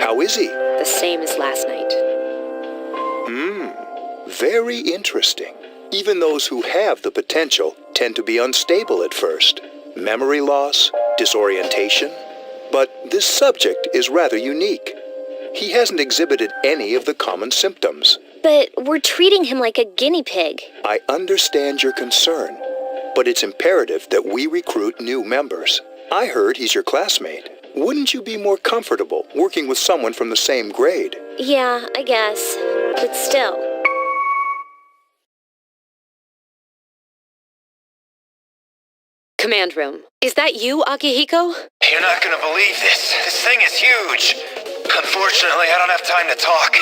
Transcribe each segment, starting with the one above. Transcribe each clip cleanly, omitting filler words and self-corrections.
How is he? The same as last night. Very interesting. Even those who have the potential tend to be unstable at first. Memory loss, disorientation. But this subject is rather unique. He hasn't exhibited any of the common symptoms. But we're treating him like a guinea pig. I understand your concern, but it's imperative that we recruit new members. I heard he's your classmate. Wouldn't you be more comfortable working with someone from the same grade? Yeah, I guess. But still. Command room. Is that you, Akihiko? You're not gonna believe this. This thing is huge. Unfortunately, I don't have time to talk.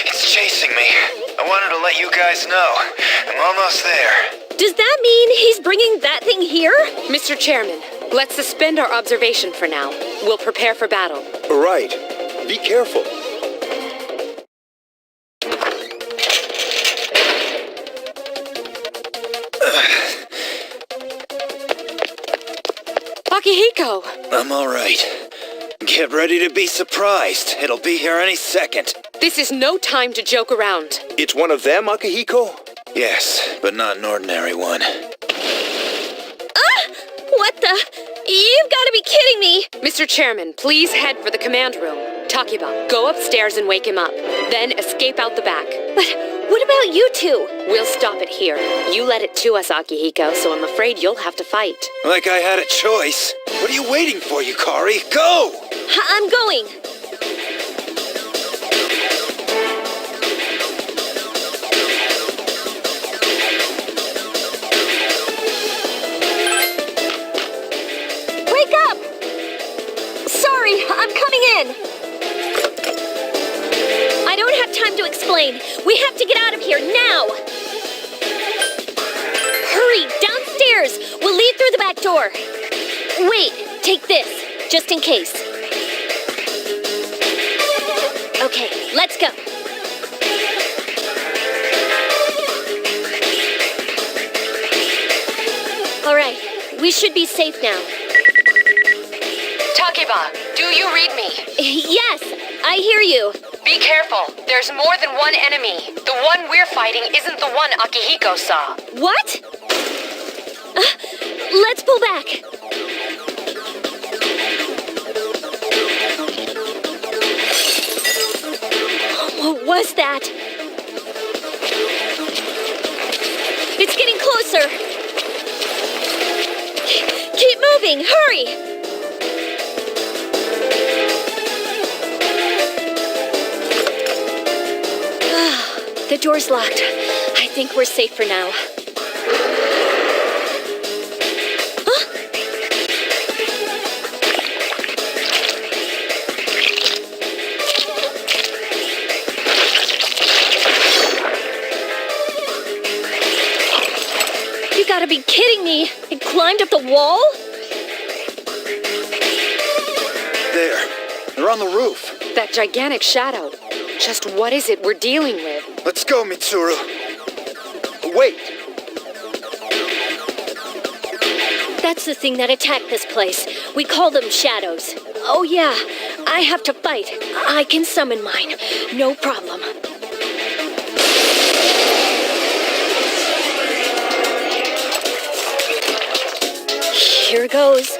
It's chasing me. I wanted to let you guys know. I'm almost there. Does that mean he's bringing that thing here? Mr. Chairman, let's suspend our observation for now. We'll prepare for battle. Right. Be careful. Akihiko! I'm all right. Get ready to be surprised. It'll be here any second. This is no time to joke around. It's one of them, Akihiko? Yes, but not an ordinary one. What the? You've got to be kidding me! Mr. Chairman, please head for the command room. Takiba, go upstairs and wake him up. Then escape out the back. But what about you two? We'll stop it here. You led it to us, Akihiko, so I'm afraid you'll have to fight. Like I had a choice. What are you waiting for, Yukari? Go! I'm going. Wake up! Sorry, I'm coming in. I don't have time to explain. We have to get out of here now. Hurry, downstairs. We'll leave through the back door. Wait, take this, just in case. Okay, let's go. All right, we should be safe now. Takiba, do you read me? Yes, I hear you. Be careful. There's more than one enemy. The one we're fighting isn't the one Akihiko saw. What? Let's pull back. What was that? It's getting closer. Keep moving, hurry! The door's locked. I think we're safe for now. You gotta be kidding me! It climbed up the wall? There. They're on the roof. That gigantic shadow. Just what is it we're dealing with? Let's go, Mitsuru. Wait! That's the thing that attacked this place. We call them shadows. Oh yeah, I have to fight. I can summon mine. No problem. Here goes.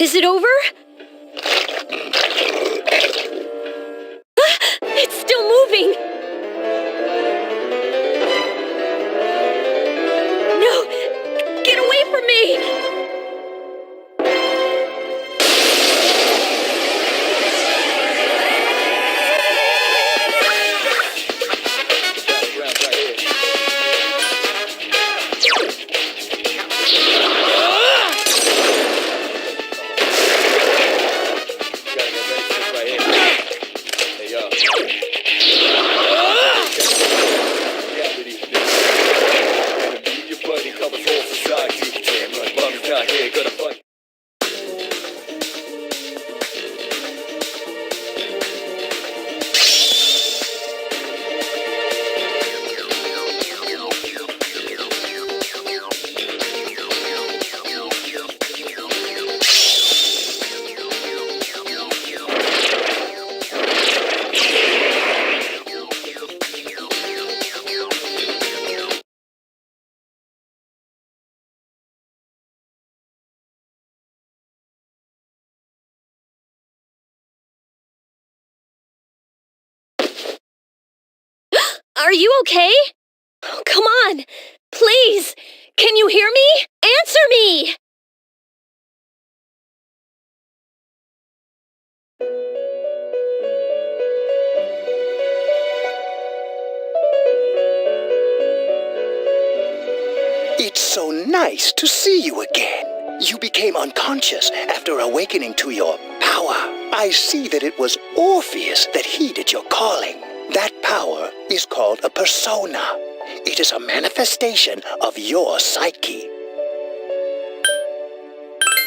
Is it over? It's still moving! No! Get away from me! Are you okay? Oh, come on! Please! Can you hear me? Answer me! It's so nice to see you again. You became unconscious after awakening to your power. I see that it was Orpheus that heeded your calling. That power is called a persona. It is a manifestation of your psyche.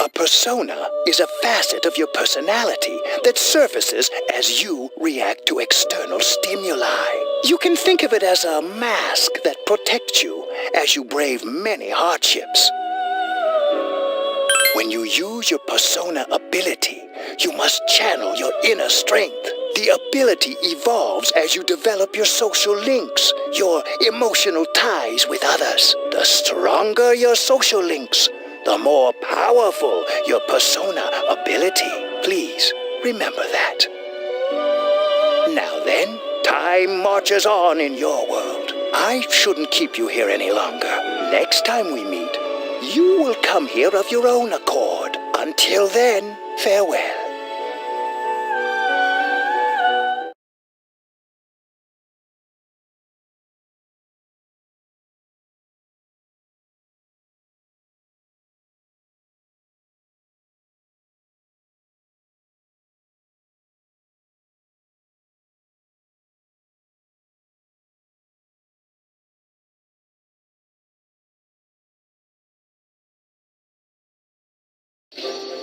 A persona is a facet of your personality that surfaces as you react to external stimuli. You can think of it as a mask that protects you as you brave many hardships. When you use your persona ability, you must channel your inner strength. The ability evolves as you develop your social links, your emotional ties with others. The stronger your social links, the more powerful your persona ability. Please remember that. Now then, time marches on in your world. I shouldn't keep you here any longer. Next time we meet, you will come here of your own accord. Until then, farewell.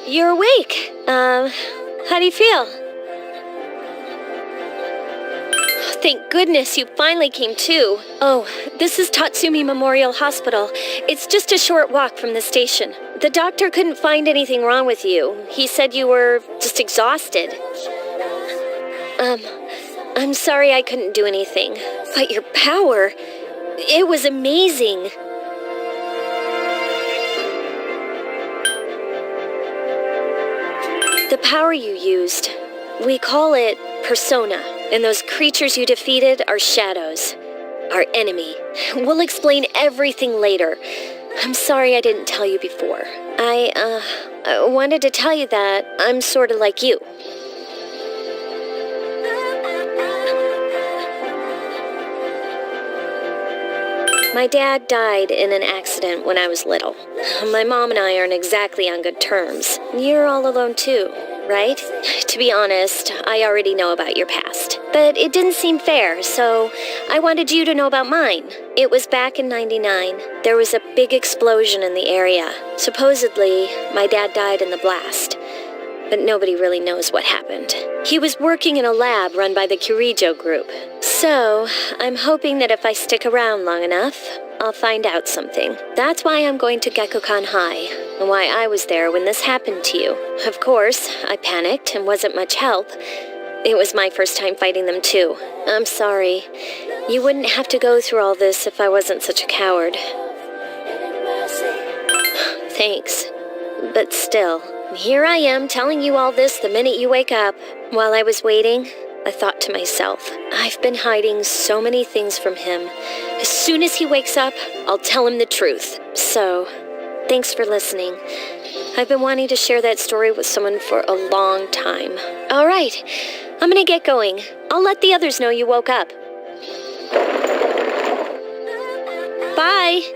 You're awake. How do you feel? Thank goodness you finally came to. Oh, this is Tatsumi Memorial Hospital. It's just a short walk from the station. The doctor couldn't find anything wrong with you. He said you were just exhausted. I'm sorry I couldn't do anything. But your power, it was amazing. The power you used, we call it persona, and those creatures you defeated are shadows, our enemy. We'll explain everything later. I'm sorry I didn't tell you before. I wanted to tell you that I'm sort of like you. My dad died in an accident when I was little. My mom and I aren't exactly on good terms. You're all alone too, right? To be honest, I already know about your past. But it didn't seem fair, so I wanted you to know about mine. It was back in '99. There was a big explosion in the area. Supposedly, my dad died in the blast. But nobody really knows what happened. He was working in a lab run by the Kirijo group. So, I'm hoping that if I stick around long enough, I'll find out something. That's why I'm going to Gekkoukan High, and why I was there when this happened to you. Of course, I panicked and wasn't much help. It was my first time fighting them too. I'm sorry. You wouldn't have to go through all this if I wasn't such a coward. Thanks. But still, Here I am telling you all this the minute you wake up. While I was waiting, I thought to myself, I've been hiding so many things from him. As soon as he wakes up, I'll tell him the truth. So, thanks for listening. I've been wanting to share that story with someone for a long time. All right, I'm gonna get going. I'll let the others know you woke up. Bye!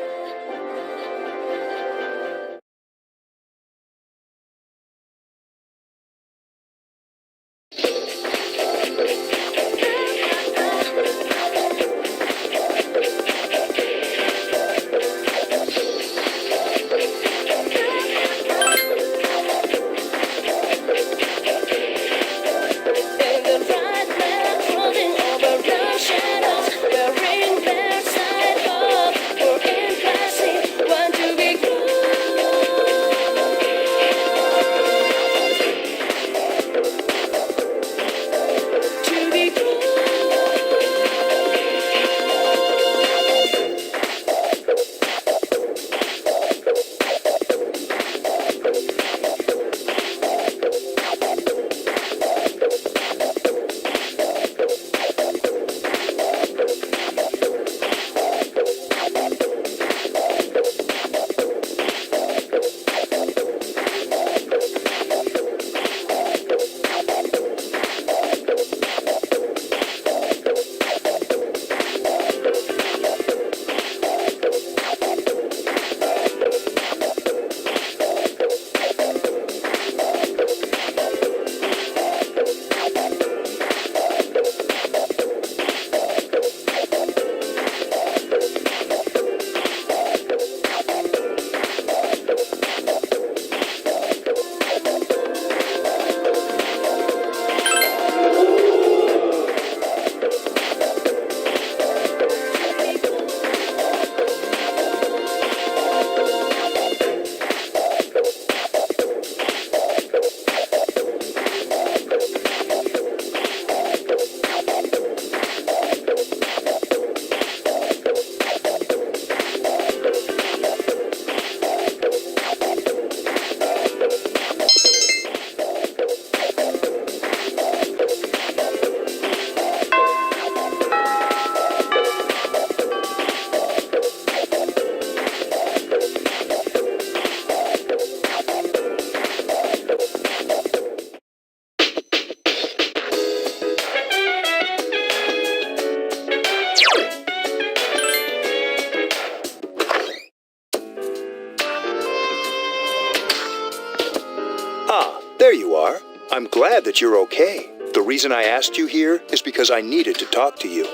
There you are. I'm glad that you're okay. The reason I asked you here is because I needed to talk to you.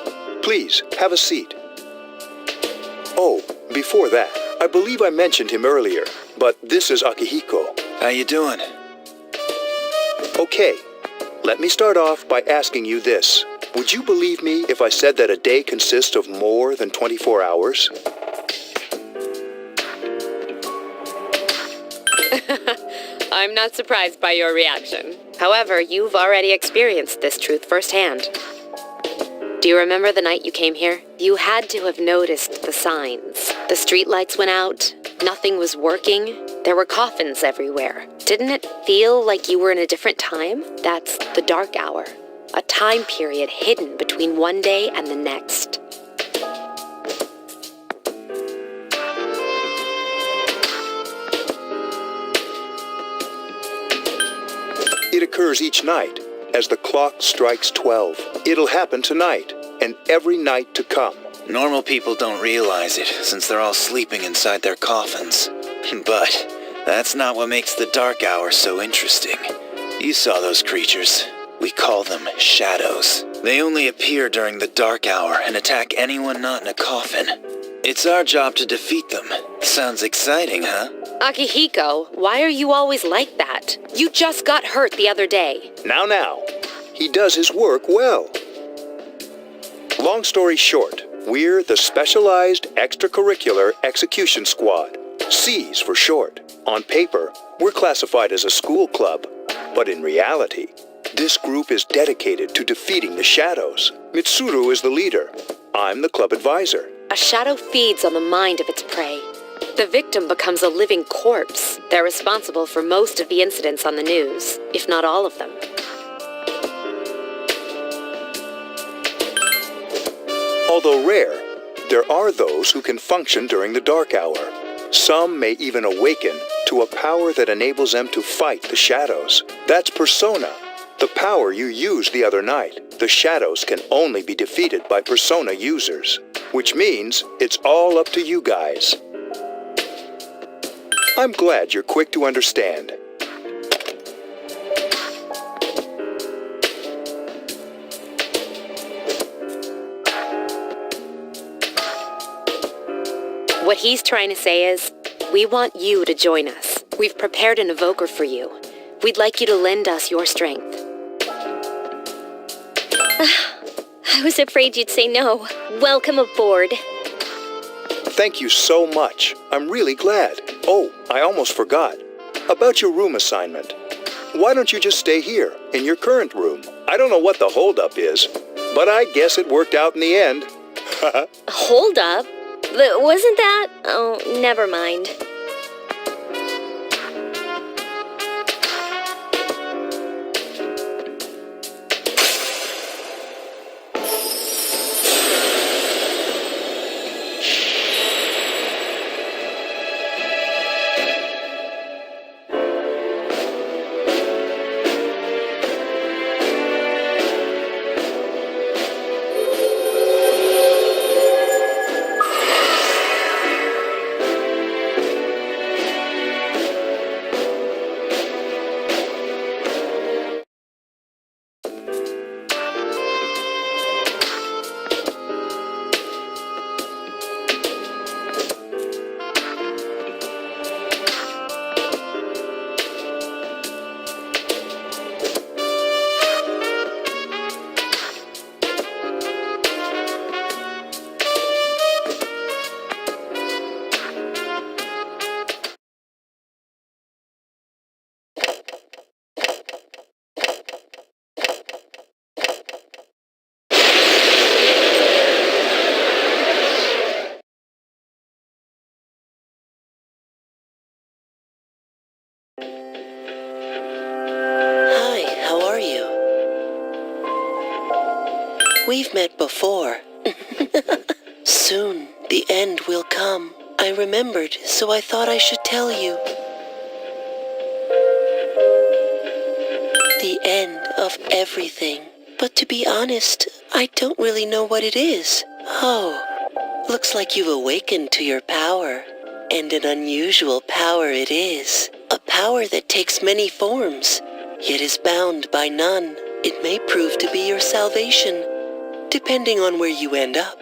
Please, have a seat. Oh, before that, I believe I mentioned him earlier, but this is Akihiko. How you doing? Okay, let me start off by asking you this. Would you believe me if I said that a day consists of more than 24 hours? I'm not surprised by your reaction. However, you've already experienced this truth firsthand. Do you remember the night you came here? You had to have noticed the signs. The streetlights went out, nothing was working, there were coffins everywhere. Didn't it feel like you were in a different time? That's the dark hour, a time period hidden between one day and the next. It occurs each night, as the clock strikes 12. It'll happen tonight, and every night to come. Normal people don't realize it, since they're all sleeping inside their coffins. But that's not what makes the dark hour so interesting. You saw those creatures. We call them shadows. They only appear during the dark hour and attack anyone not in a coffin. It's our job to defeat them. Sounds exciting, huh? Akihiko, why are you always like that? You just got hurt the other day. Now. He does his work well. Long story short, we're the Specialized Extracurricular Execution Squad. C's for short. On paper, we're classified as a school club. But in reality, this group is dedicated to defeating the shadows. Mitsuru is the leader. I'm the club advisor. A shadow feeds on the mind of its prey. The victim becomes a living corpse. They're responsible for most of the incidents on the news, if not all of them. Although rare, there are those who can function during the dark hour. Some may even awaken to a power that enables them to fight the shadows. That's Persona, the power you used the other night. The shadows can only be defeated by Persona users, which means it's all up to you guys. I'm glad you're quick to understand. What he's trying to say is, we want you to join us. We've prepared an evoker for you. We'd like you to lend us your strength. I was afraid you'd say no. Welcome aboard. Thank you so much. I'm really glad. Oh, I almost forgot. About your room assignment. Why don't you just stay here, in your current room? I don't know what the holdup is, but I guess it worked out in the end. Hold up. Wasn't that? Oh, never mind. Hi, how are you? We've met before. Soon, the end will come. I remembered, so I thought I should tell you. The end of everything. But to be honest, I don't really know what it is. Oh, looks like you've awakened to your power. And an unusual power it is. A power that takes many forms, yet is bound by none. It may prove to be your salvation, depending on where you end up.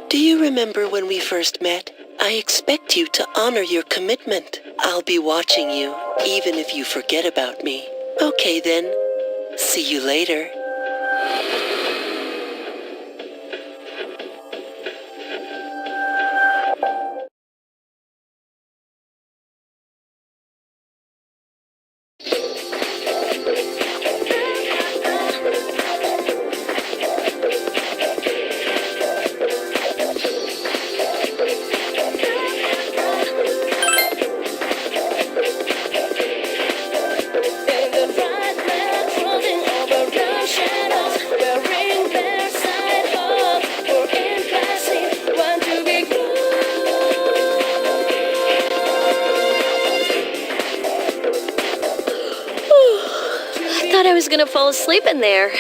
Do you remember when we first met? I expect you to honor your commitment. I'll be watching you, even if you forget about me. Okay then. See you later. I was gonna fall asleep in there.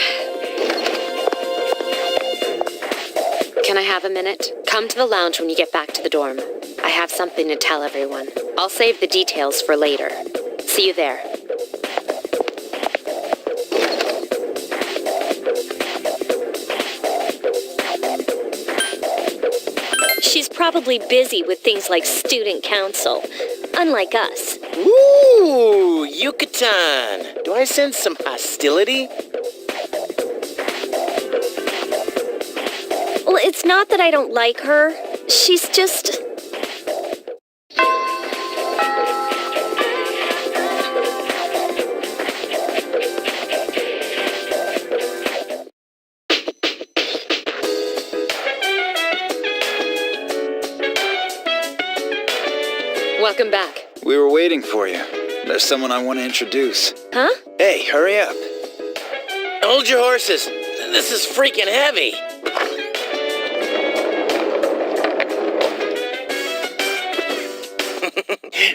Can I have a minute? Come to the lounge when you get back to the dorm. I have something to tell everyone. I'll save the details for later. See you there. She's probably busy with things like student council, unlike us. Ooh, Yucatan! Do I sense some hostility? Well, it's not that I don't like her. She's just... Welcome back. We were waiting for you. There's someone I want to introduce. Huh? Hey, hurry up. Hold your horses. This is freaking heavy.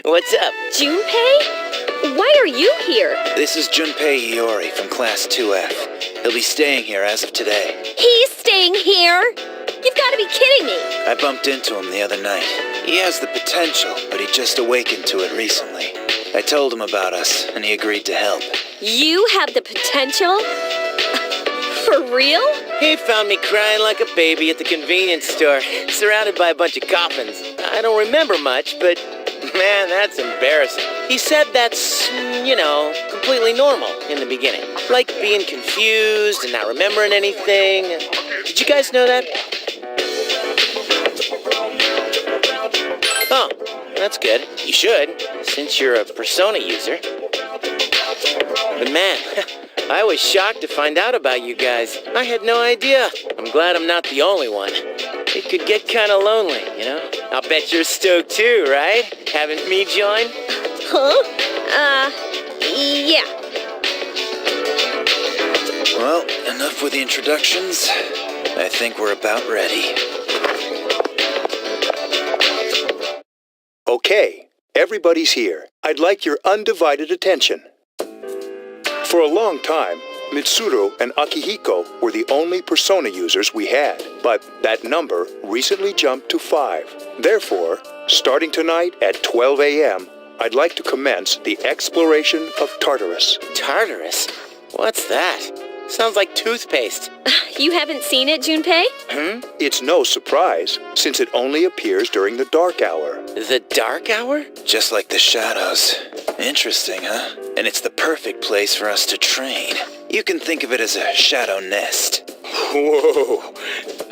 What's up? Junpei? Why are you here? This is Junpei Iori from Class 2F. He'll be staying here as of today. He's staying here? You've got to be kidding me. I bumped into him the other night. He has the potential, but he just awakened to it recently. I told him about us, and he agreed to help. You have the potential? For real? He found me crying like a baby at the convenience store, surrounded by a bunch of coffins. I don't remember much, but man, that's embarrassing. He said that's, completely normal in the beginning. Like being confused and not remembering anything. Did you guys know that? Oh, that's good. You should, since you're a Persona user. But man, I was shocked to find out about you guys. I had no idea. I'm glad I'm not the only one. It could get kind of lonely, I'll bet you're stoked too, right? Having me join? Huh? Yeah. Well, enough with the introductions. I think we're about ready. Okay, everybody's here. I'd like your undivided attention. For a long time, Mitsuru and Akihiko were the only Persona users we had, but that number recently jumped to 5. Therefore, starting tonight at 12 a.m., I'd like to commence the exploration of Tartarus. Tartarus? What's that? Sounds like toothpaste. You haven't seen it, Junpei? It's no surprise, since it only appears during the dark hour. The dark hour? Just like the shadows. Interesting, huh? And it's the perfect place for us to train. You can think of it as a shadow nest. Whoa.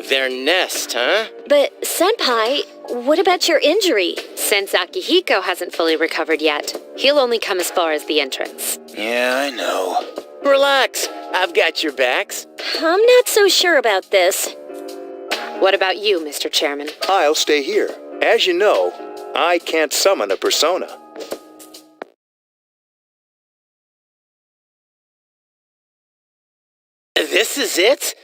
Their nest, huh? But, Senpai, what about your injury? Since Akihiko hasn't fully recovered yet, he'll only come as far as the entrance. Yeah, I know. Relax. I've got your backs. I'm not so sure about this. What about you, Mr. Chairman? I'll stay here. As you know, I can't summon a Persona. This is it?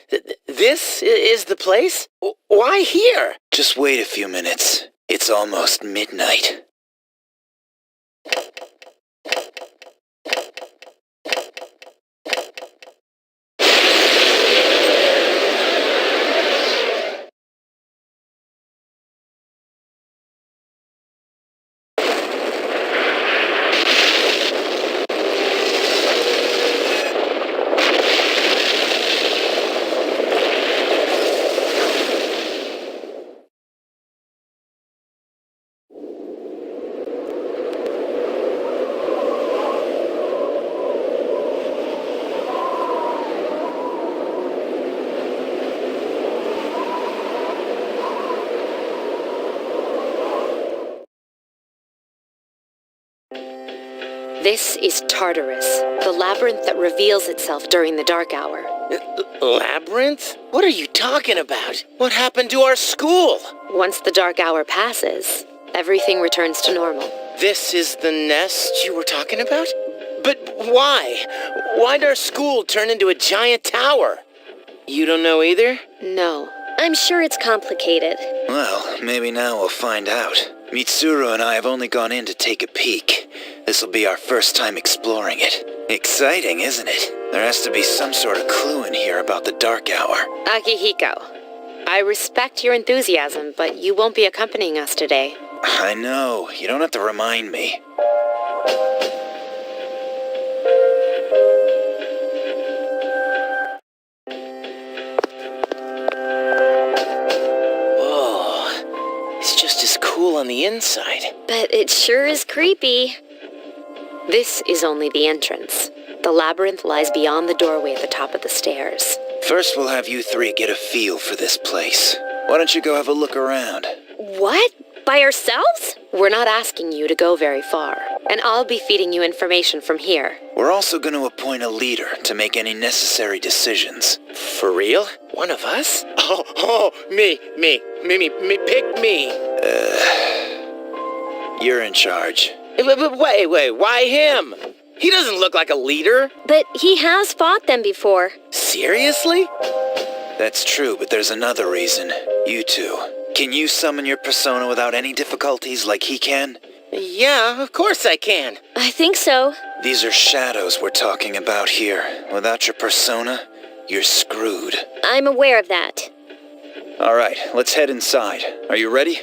This is the place? Why here? Just wait a few minutes. It's almost midnight. This is Tartarus, the labyrinth that reveals itself during the dark hour. Labyrinth? What are you talking about? What happened to our school? Once the dark hour passes, everything returns to normal. This is the nest you were talking about? But why? Why'd our school turn into a giant tower? You don't know either? No. I'm sure it's complicated. Well, maybe now we'll find out. Mitsuru and I have only gone in to take a peek. This'll be our first time exploring it. Exciting, isn't it? There has to be some sort of clue in here about the dark hour. Akihiko, I respect your enthusiasm, but you won't be accompanying us today. I know. You don't have to remind me. Whoa. It's just as cool on the inside. But it sure is creepy. This is only the entrance. The labyrinth lies beyond the doorway at the top of the stairs. First, we'll have you three get a feel for this place. Why don't you go have a look around? What? By ourselves? We're not asking you to go very far, and I'll be feeding you information from here. We're also going to appoint a leader to make any necessary decisions. For real? One of us? Oh, me, pick me. You're in charge. Wait, why him? He doesn't look like a leader. But he has fought them before. Seriously? That's true, but there's another reason. You two. Can you summon your persona without any difficulties like he can? Yeah, of course I can. I think so. These are shadows we're talking about here. Without your persona, you're screwed. I'm aware of that. All right, let's head inside. Are you ready?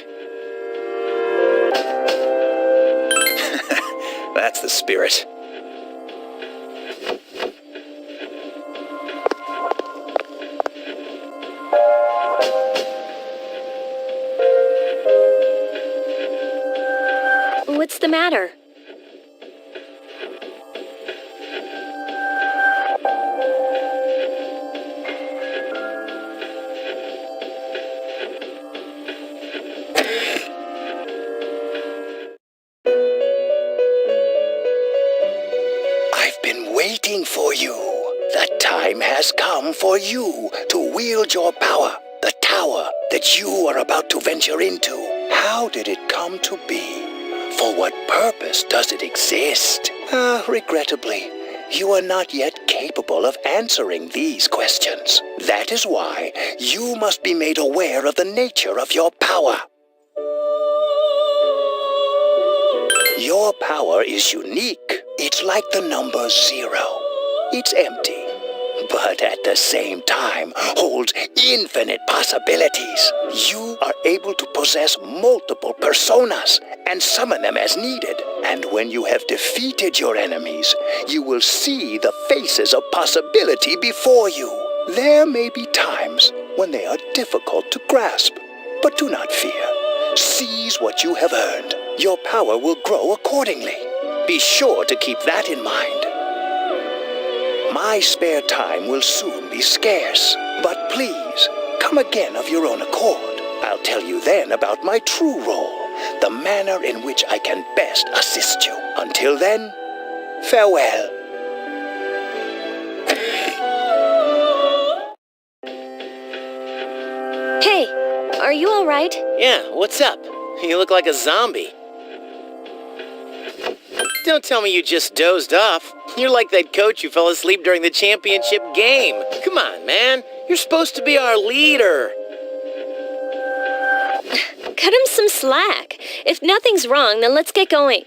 That's the spirit. What's the matter? I've been waiting for you. The time has come for you to wield your power, the tower that you are about to venture into. How did it come to be? For what purpose does it exist? Regrettably, you are not yet capable of answering these questions. That is why you must be made aware of the nature of your power. Your power is unique. It's like the number 0. It's empty, but at the same time holds infinite possibilities. You are able to possess multiple personas and summon them as needed. And when you have defeated your enemies, you will see the faces of possibility before you. There may be times when they are difficult to grasp, but do not fear. Seize what you have earned. Your power will grow accordingly. Be sure to keep that in mind. My spare time will soon be scarce, but please, come again of your own accord. I'll tell you then about my true role, the manner in which I can best assist you. Until then, farewell. Hey, are you all right? Yeah, what's up? You look like a zombie. Don't tell me you just dozed off. You're like that coach who fell asleep during the championship game. Come on, man. You're supposed to be our leader. Cut him some slack. If nothing's wrong, then let's get going.